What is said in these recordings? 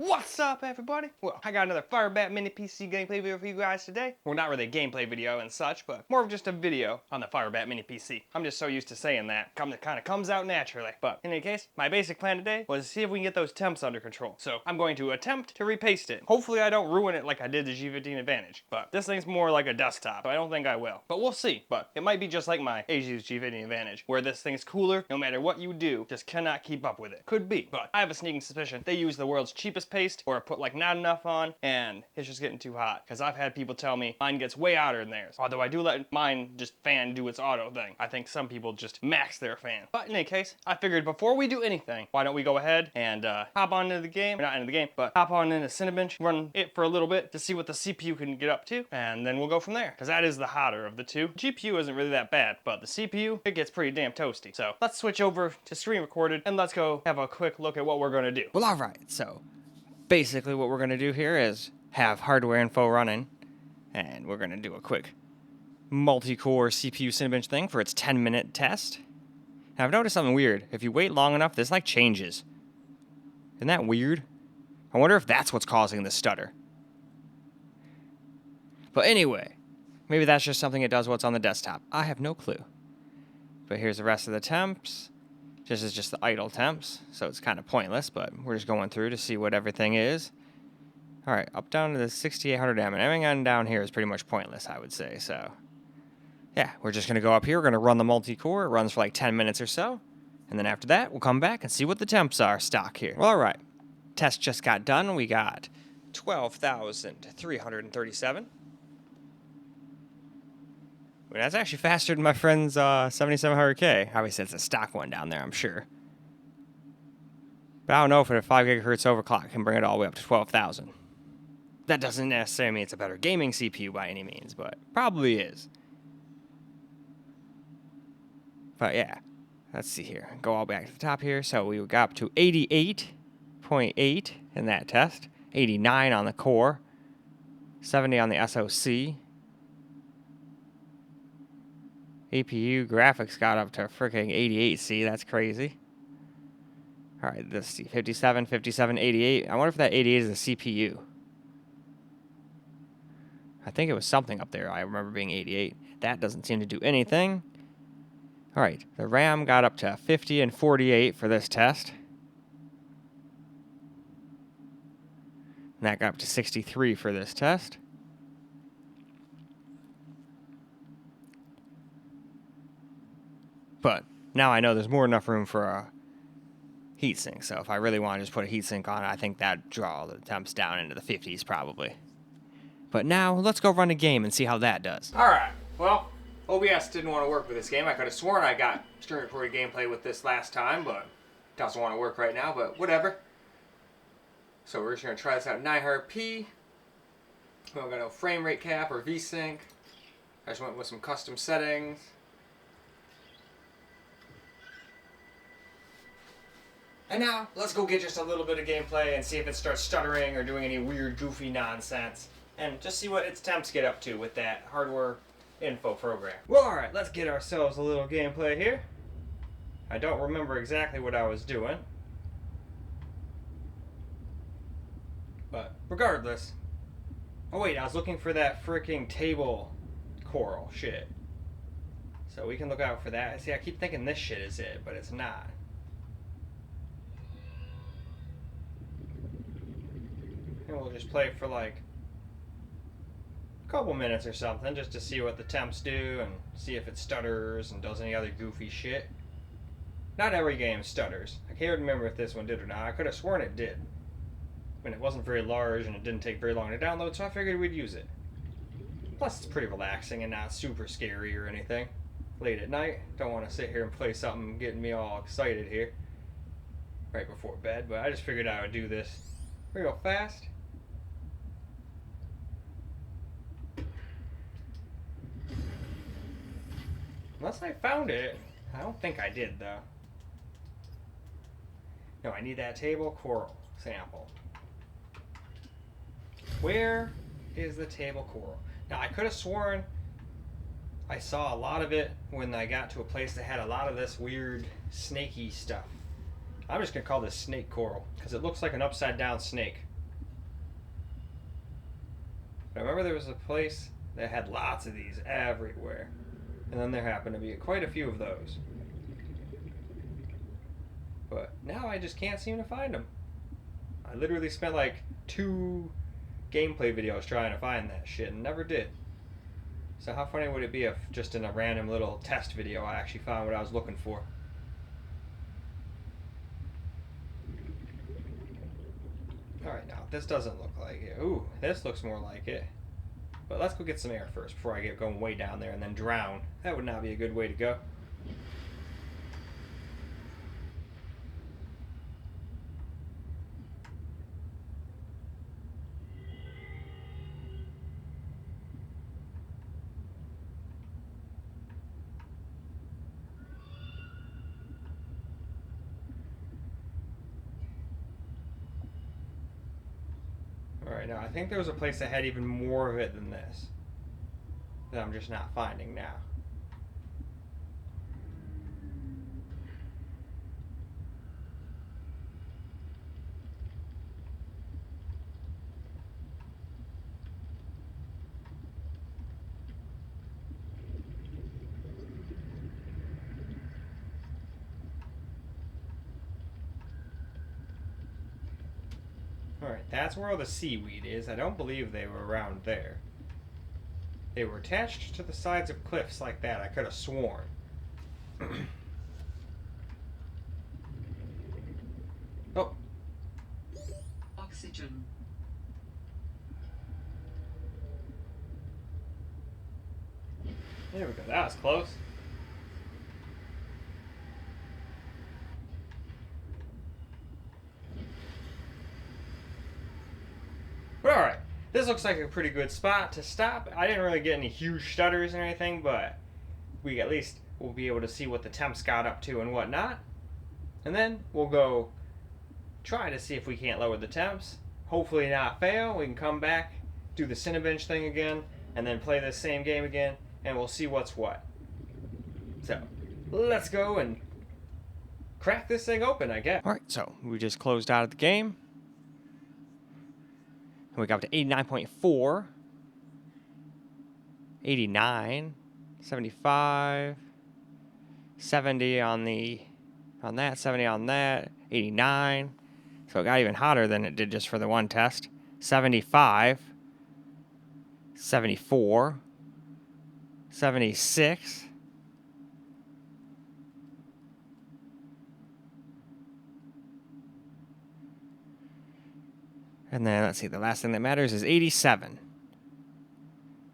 What's up, everybody? Well, I got another FIREBAT Mini PC gameplay video for you guys today. Well, not really a gameplay video and such, but more of just a video on the FIREBAT Mini PC. I'm just so used to saying that. It kind of comes out naturally. But in any case, my basic plan today was to see if we can get those temps under control. So I'm going to attempt to repaste it. Hopefully I don't ruin it like I did the G15 Advantage. But this thing's more like a desktop, so I don't think I will. But we'll see. But it might be just like my Asia's G15 Advantage, where this thing's cooler no matter what you do, just cannot keep up with it. Could be. But I have a sneaking suspicion they use the world's cheapest paste, or put like not enough on, and it's just getting too hot. Because I've had people tell me mine gets way hotter than theirs. Although I do let mine just fan do its auto thing. I think some people just max their fan. But in any case, I figured before we do anything, why don't we go ahead and hop on into the game, or not into the game, but hop on into Cinebench, run it for a little bit to see what the CPU can get up to, and then we'll go from there. Because that is the hotter of the two. GPU isn't really that bad, but the CPU, it gets pretty damn toasty. So let's switch over to screen recorded, and let's go have a quick look at what we're gonna do. Well, alright, so basically what we're going to do here is have hardware info running, and we're going to do a quick multi-core CPU Cinebench thing for its 10-minute test. Now, I've noticed something weird. If you wait long enough, this like changes. Isn't that weird? I wonder if that's what's causing the stutter. But anyway, maybe that's just something it does what's on the desktop. I have no clue. But here's the rest of the temps. This is just the idle temps, so it's kind of pointless, but we're just going through to see what everything is. All right, up down to the 6800M, and everything down here is pretty much pointless, I would say. So, yeah, we're just going to go up here. We're going to run the multi-core. It runs for like 10 minutes or so, and then after that, we'll come back and see what the temps are stock here. Well, all right, test just got done. We got 12,337. Well, that's actually faster than my friend's 7700K. Obviously, it's a stock one down there, I'm sure. But I don't know if a 5 gigahertz overclock can bring it all the way up to 12,000. That doesn't necessarily mean it's a better gaming CPU by any means, but probably is. But yeah, let's see here. Go all back to the top here. So we got up to 88.8 in that test, 89 on the core, 70 on the SoC. APU graphics got up to freaking 88. See, that's crazy. All right, let's see. 57, 57, 88. I wonder if that 88 is the CPU. I think it was something up there. I remember being 88. That doesn't seem to do anything. All right, the RAM got up to 50 and 48 for this test. And that got up to 63 for this test. But now I know there's more than enough room for a heatsink. So if I really want to just put a heatsink on it, I think that'd draw the temps down into the 50s probably. But now let's go run a game and see how that does. Alright, well, OBS didn't want to work with this game. I could have sworn I got screen recorded gameplay with this last time, but it doesn't want to work right now, but whatever. So we're just going to try this out at 900p. We don't got no frame rate cap or VSync. I just went with some custom settings. And now, let's go get just a little bit of gameplay and see if it starts stuttering or doing any weird, goofy nonsense. And just see what its temps get up to with that hardware info program. Well, alright, let's get ourselves a little gameplay here. I don't remember exactly what I was doing. But, regardless. Oh wait, I was looking for that freaking table coral shit. So we can look out for that. See, I keep thinking this shit is it, but it's not. And we'll just play for like a couple minutes or something just to see what the temps do and see if it stutters and does any other goofy shit. Not every game stutters. I can't remember if this one did or not. I could have sworn it did. I mean, it wasn't very large and it didn't take very long to download, so I figured we'd use it. Plus, it's pretty relaxing and not super scary or anything. Late at night, don't want to sit here and play something getting me all excited here right before bed, but I just figured I would do this real fast. Unless I found it. I don't think I did, though. No, I need that table coral sample. Where is the table coral? Now, I could have sworn I saw a lot of it when I got to a place that had a lot of this weird snaky stuff. I'm just going to call this snake coral because it looks like an upside down snake. But I remember there was a place that had lots of these everywhere. And then there happened to be quite a few of those. But now I just can't seem to find them. I literally spent like 2 gameplay videos trying to find that shit and never did. So how funny would it be if just in a random little test video I actually found what I was looking for? Alright, now this doesn't look like it. Ooh, this looks more like it. But let's go get some air first before I get going way down there and then drown. That would not be a good way to go. Alright, now I think there was a place that had even more of it than this that I'm just not finding now. Alright, that's where all the seaweed is. I don't believe they were around there. They were attached to the sides of cliffs like that, I could have sworn. Oh. Oxygen. There we go, that was close. But alright, this looks like a pretty good spot to stop. I didn't really get any huge stutters or anything, but we at least will be able to see what the temps got up to and whatnot. And then we'll go try to see if we can't lower the temps. Hopefully not fail. We can come back, do the Cinebench thing again, and then play this same game again, and we'll see what's what. So, let's go and crack this thing open, I guess. Alright, so we just closed out of the game. We got up to 89.4, 89, 75, 70 on that, 70 on that, 89. So it got even hotter than it did just for the one test. 75, 74, 76. And then, let's see, the last thing that matters is 87.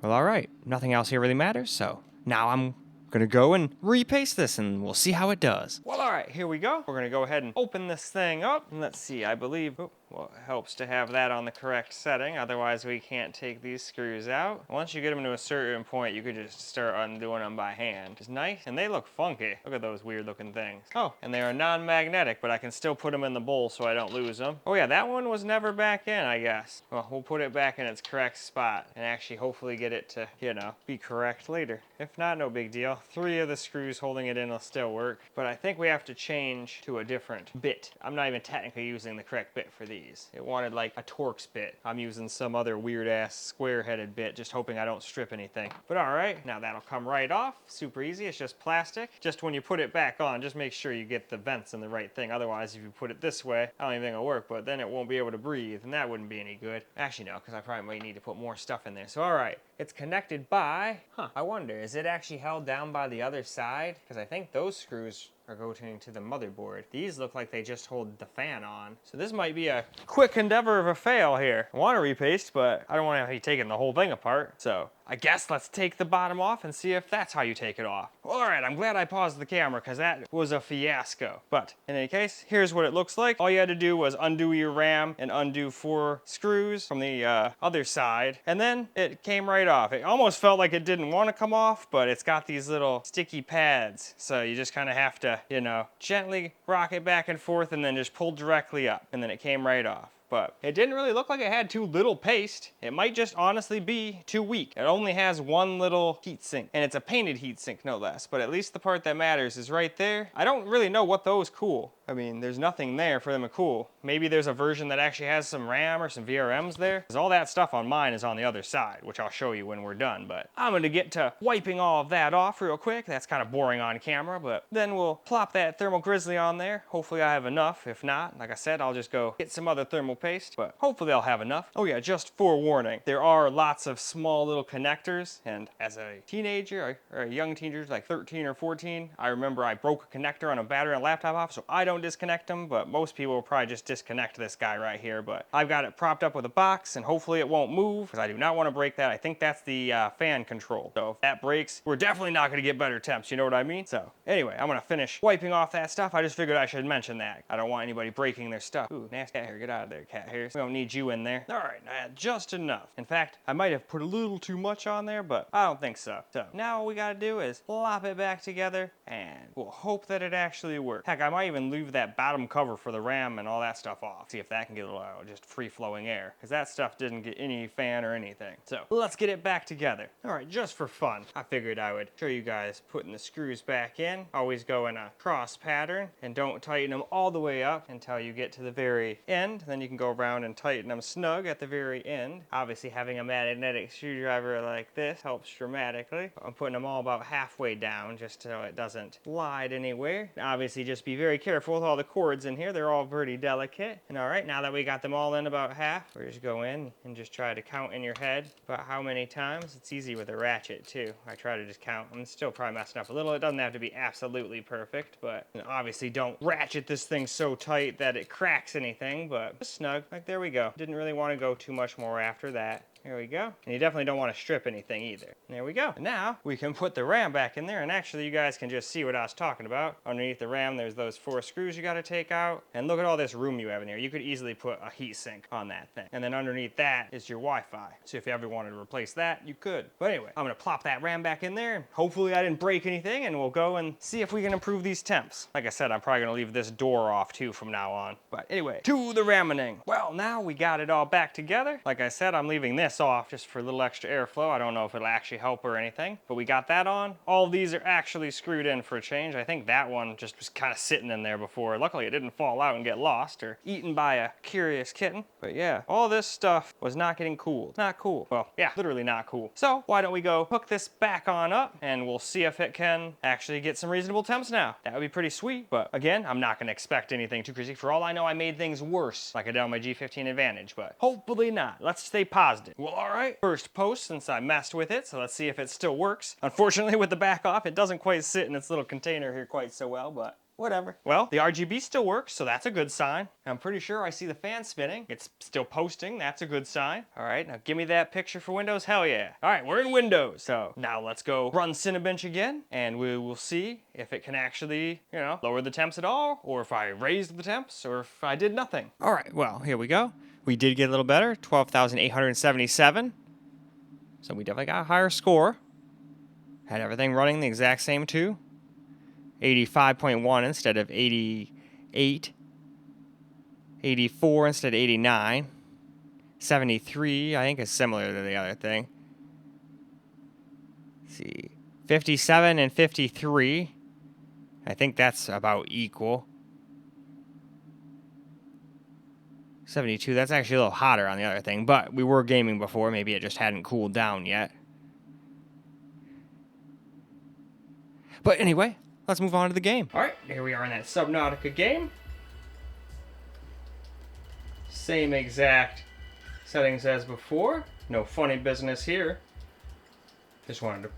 Well, all right. Nothing else here really matters, so now I'm going to go and repaste this, and we'll see how it does. Well, all right, here we go. We're going to go ahead and open this thing up. And let's see, I believe... Oh, well, it helps to have that on the correct setting. Otherwise, we can't take these screws out. Once you get them to a certain point, you could just start undoing them by hand. It's nice, and they look funky. Look at those weird-looking things. Oh, and they are non-magnetic, but I can still put them in the bowl so I don't lose them. Oh, yeah, that one was never back in, I guess. Well, we'll put it back in its correct spot and actually hopefully get it to, you know, be correct later. If not, no big deal. 3 of the screws holding it in will still work, but I think we have to change to a different bit. I'm not even technically using the correct bit for these. It wanted like a Torx bit. I'm using some other weird ass square-headed bit, just hoping I don't strip anything. But all right, now that'll come right off. Super easy, it's just plastic. Just when you put it back on, just make sure you get the vents in the right thing. Otherwise, if you put it this way, I don't even think it'll work, but then it won't be able to breathe, and that wouldn't be any good. Actually, no, because I probably might need to put more stuff in there. So all right, it's connected by, I wonder, is it actually held down by the other side? Because I think those screws are going to the motherboard. These look like they just hold the fan on. So this might be a quick endeavor of a fail here. I want to repaste, but I don't want to be taking the whole thing apart. So I guess let's take the bottom off and see if that's how you take it off. All right, I'm glad I paused the camera because that was a fiasco. But in any case, here's what it looks like. All you had to do was undo your RAM and undo 4 screws from the other side, and then it came right off. It almost felt like it didn't want to come off, but it's got these little sticky pads. So you just kind of have to, you know, gently rock it back and forth and then just pull directly up, and then it came right off. But it didn't really look like it had too little paste. It might just honestly be too weak. It only has one little heatsink, and it's a painted heatsink no less, but at least the part that matters is right there. I don't really know what those cool. I mean, there's nothing there for them to cool. maybe there's a version that actually has some RAM or some VRMs there, because all that stuff on mine is on the other side, which I'll show you when we're done. But I'm gonna get to wiping all of that off real quick. That's kind of boring on camera, but then we'll plop that thermal grizzly on there. Hopefully I have enough. If not, like I said, I'll just go get some other thermal paste, but hopefully I'll have enough. Oh yeah, just forewarning, there are lots of small little connectors, and as a teenager or a young teenager, like 13 or 14, I remember I broke a connector on a battery on a laptop off, so I don't disconnect them, but most people will probably just disconnect this guy right here. But I've got it propped up with a box, and hopefully it won't move, because I do not want to break that. I think that's the fan control, so if that breaks, we're definitely not going to get better temps, you know what I mean? So anyway, I'm going to finish wiping off that stuff. I just figured I should mention that. I don't want anybody breaking their stuff. Ooh, nasty cat hair, get out of there, cat hairs. We don't need you in there. All right, I had just enough. In fact, I might have put a little too much on there, but I don't think so. So now all we got to do is plop it back together, and we'll hope that it actually works. Heck, I might even leave that bottom cover for the RAM and all that stuff off. See if that can get a little just free-flowing air, because that stuff didn't get any fan or anything. So let's get it back together. All right, just for fun, I figured I would show you guys putting the screws back in. Always go in a cross pattern, and don't tighten them all the way up until you get to the very end. Then you can go around and tighten them snug at the very end. Obviously, having a magnetic screwdriver like this helps dramatically. I'm putting them all about halfway down just so it doesn't slide anywhere. Obviously, just be very careful with all the cords in here. They're all pretty delicate. And all right, now that we got them all in about half, we just go in and just try to count in your head about how many times. It's easy with a ratchet too. I try to just count. I'm still probably messing up a little. It doesn't have to be absolutely perfect, but obviously don't ratchet this thing so tight that it cracks anything, but just snug. Like, there we go. Didn't really want to go too much more after that. There we go. And you definitely don't want to strip anything either. There we go. And now we can put the RAM back in there, and actually you guys can just see what I was talking about. Underneath the RAM, there's those 4 screws you got to take out. And look at all this room you have in here. You could easily put a heatsink on that thing. And then underneath that is your Wi-Fi. So if you ever wanted to replace that, you could. But anyway, I'm going to plop that RAM back in there. Hopefully I didn't break anything, and we'll go and see if we can improve these temps. Like I said, I'm probably going to leave this door off too from now on. But anyway, to the ramming. Well, now we got it all back together. Like I said, I'm leaving this off just for a little extra airflow. I don't know if it'll actually help or anything, but we got that on. All these are actually screwed in for a change. I think that one just was kind of sitting in there before. Luckily, it didn't fall out and get lost or eaten by a curious kitten. But yeah, all this stuff was not getting cooled. Not cool. Well, yeah, literally not cool. So why don't we go hook this back on up, and we'll see if it can actually get some reasonable temps now. That would be pretty sweet. But again, I'm not going to expect anything too crazy. For all I know, I made things worse like I did on my G15 Advantage, but hopefully not. Let's stay positive. Well, all right. First post since I messed with it, so let's see if it still works. Unfortunately, with the back off, it doesn't quite sit in its little container here quite so well, but whatever. Well, the RGB still works, so that's a good sign. I'm pretty sure I see the fan spinning. It's still posting. That's a good sign. All right, now give me that picture for Windows. Hell yeah. All right, we're in Windows. So now let's go run Cinebench again, and we will see if it can actually, you know, lower the temps at all, or if I raised the temps, or if I did nothing. All right, well, here we go. We did get a little better, 12,877. So we definitely got a higher score. Had everything running the exact same too. 85.1 instead of 88. 84 instead of 89. 73, I think, is similar to the other thing. Let's see. 57 and 53. I think that's about equal. 72, that's actually a little hotter on the other thing, but we were gaming before. Maybe it just hadn't cooled down yet. But anyway, let's move on to the game. All right, here we are in that Subnautica game. Same exact settings as before. No funny business here. Just wanted to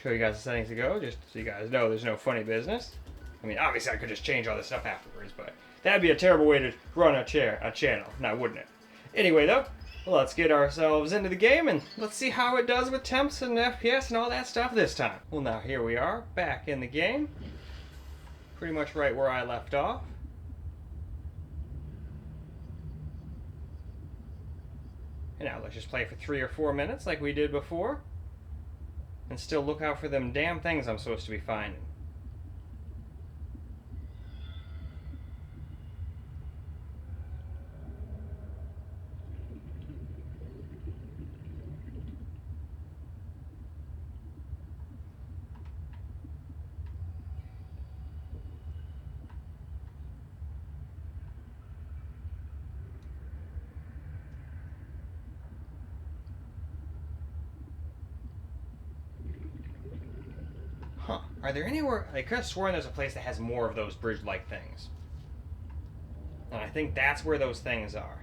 show you guys the settings to go, just so you guys know there's no funny business. I mean, obviously I could just change all this stuff afterwards, but that'd be a terrible way to run a channel, now wouldn't it? Anyway though, let's get ourselves into the game and let's see how it does with temps and FPS and all that stuff this time. Well, now here we are, back in the game. Pretty much right where I left off. And now let's just play for 3 or 4 minutes like we did before. And still look out for them damn things I'm supposed to be finding. Are there anywhere... I could have sworn there's a place that has more of those bridge-like things. And I think that's where those things are.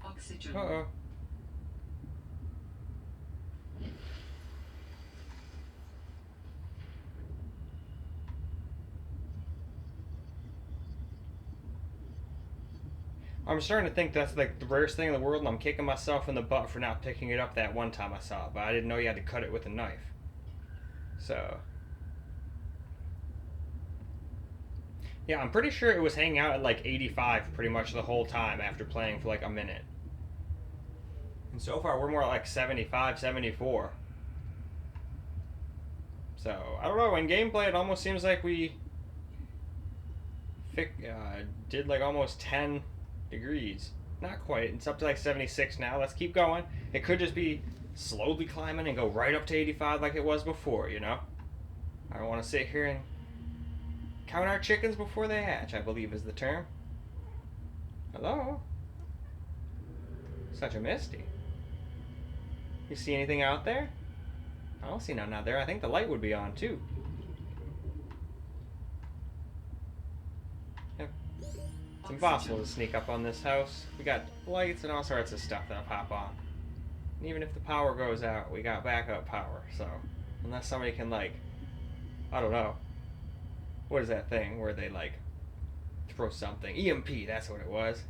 Oxygen. Uh-oh. I'm starting to think that's like the rarest thing in the world, and I'm kicking myself in the butt for not picking it up that one time I saw it, but I didn't know you had to cut it with a knife. So... yeah, I'm pretty sure it was hanging out at like 85 pretty much the whole time after playing for like a minute. And so far we're more like 75, 74. So, I don't know, in gameplay it almost seems like we did like almost 10 degrees. Not quite, it's up to like 76 now. Let's keep going. It could just be slowly climbing and go right up to 85 like it was before, you know? I don't want to sit here and count our chickens before they hatch, I believe is the term. Hello? Such a misty. You see anything out there? I don't see none out there. I think the light would be on too. Yep. It's impossible to sneak up on this house. We got lights and all sorts of stuff that'll pop on. And even if the power goes out, we got backup power. So, unless somebody can like, I don't know. What is that thing where they like throw something? EMP, that's what it was.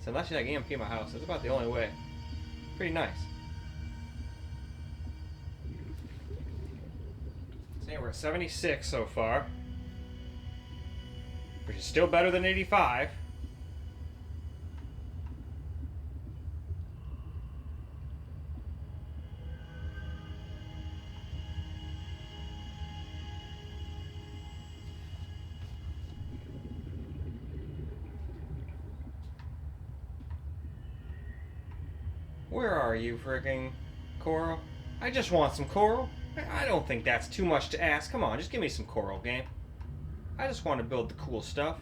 So unless you like EMP my house, that's about the only way. Pretty nice. So yeah, we're at 76 so far. Which is still better than 85. Where are you, frickin' coral? I just want some coral. I don't think that's too much to ask. Come on, just give me some coral, game. I just want to build the cool stuff.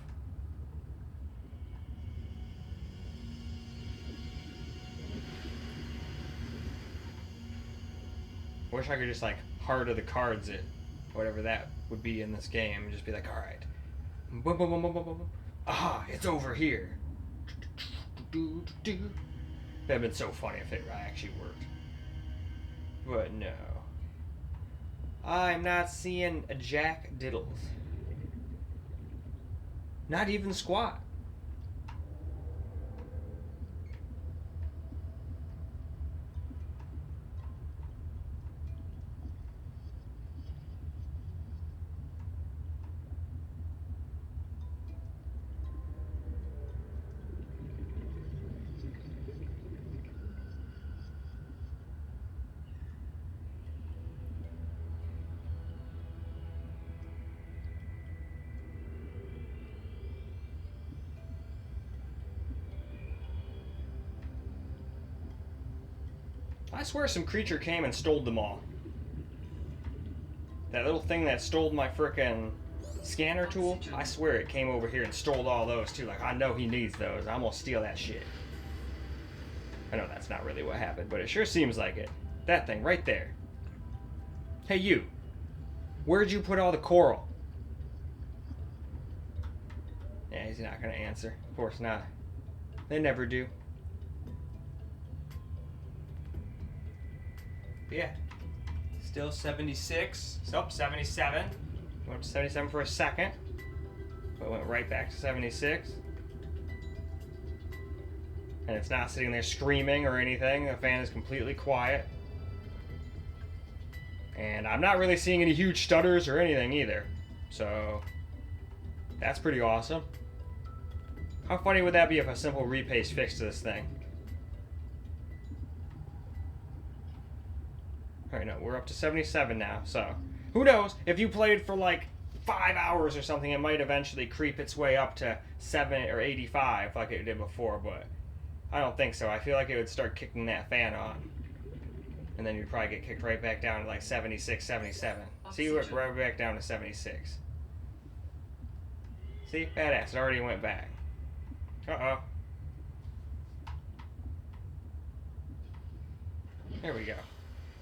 Wish I could just like heart of the cards it, whatever that would be in this game, and just be like, all right, boom, boom, boom, boom, boom, boom. Aha, it's over here. That'd have been so funny if it actually worked. But no. I'm not seeing a jack diddles. Not even squat. I swear some creature came and stole them all. That little thing that stole my frickin' scanner tool, I swear it came over here and stole all those too. Like, I know he needs those. I'm gonna steal that shit. I know that's not really what happened, but it sure seems like it. That thing right there. Hey, you. Where'd you put all the coral? Yeah, he's not gonna answer. Of course not. They never do. Yeah, still 76. So 77. Went up to 77 for a second, but went right back to 76. And it's not sitting there screaming or anything. The fan is completely quiet. And I'm not really seeing any huge stutters or anything either. So that's pretty awesome. How funny would that be if a simple repaste fixed this thing? Alright, no, we're up to 77 now, so who knows? If you played for like 5 hours or something, it might eventually creep its way up to 7 or 85 like it did before, but I don't think so. I feel like it would start kicking that fan on. And then you'd probably get kicked right back down to like 76, 77. See, you went right back down to 76. See, badass, it already went back. Uh-oh. There we go.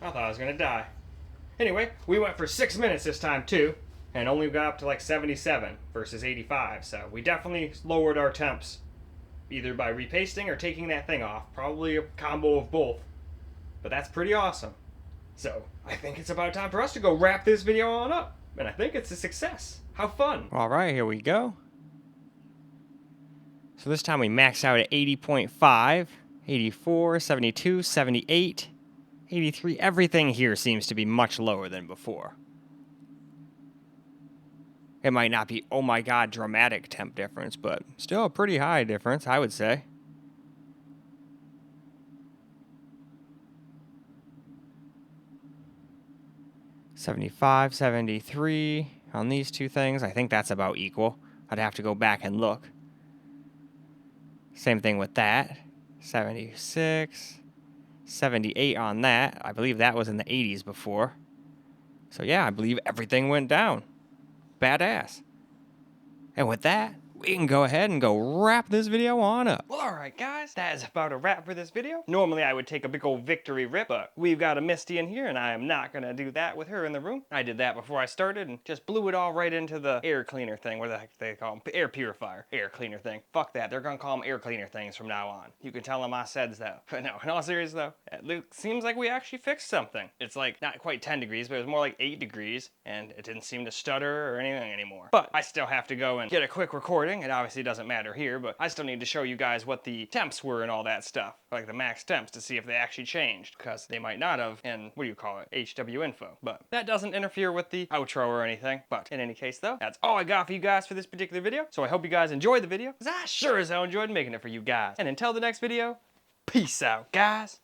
I thought I was gonna die. Anyway, we went for 6 minutes this time too, and only got up to like 77 versus 85, so we definitely lowered our temps, either by repasting or taking that thing off. Probably a combo of both. But that's pretty awesome. So, I think it's about time for us to go wrap this video on up. And I think it's a success. How fun. Alright, here we go. So this time we maxed out at 80.5, 84, 72, 78, 83. Everything here seems to be much lower than before. It might not be, oh my god, dramatic temp difference, but still a pretty high difference, I would say. $75, $73 on these two things. I think that's about equal. I'd have to go back and look. Same thing with that. 76, 78 on that. I believe that was in the 80s before. So yeah, I believe everything went down. Badass. And with that, we can go ahead and go wrap this video on up. Well, alright guys, that is about a wrap for this video. Normally I would take a big old victory rip, but we've got a Misty in here and I am not gonna do that with her in the room. I did that before I started and just blew it all right into the air cleaner thing. What the heck do they call them? Air purifier. Air cleaner thing. Fuck that, they're gonna call them air cleaner things from now on. You can tell them I said so. But no, in all seriousness though, it seems like we actually fixed something. It's like not quite 10 degrees, but it was more like 8 degrees and it didn't seem to stutter or anything anymore. But I still have to go and get a quick recording. It obviously doesn't matter here, but I still need to show you guys what the temps were and all that stuff, like the max temps, to see if they actually changed, because they might not have in, what do you call it, HW info. But that doesn't interfere with the outro or anything. But in any case though, that's all I got for you guys for this particular video. So I hope you guys enjoyed the video, because I sure as hell enjoyed making it for you guys. And until the next video, peace out guys.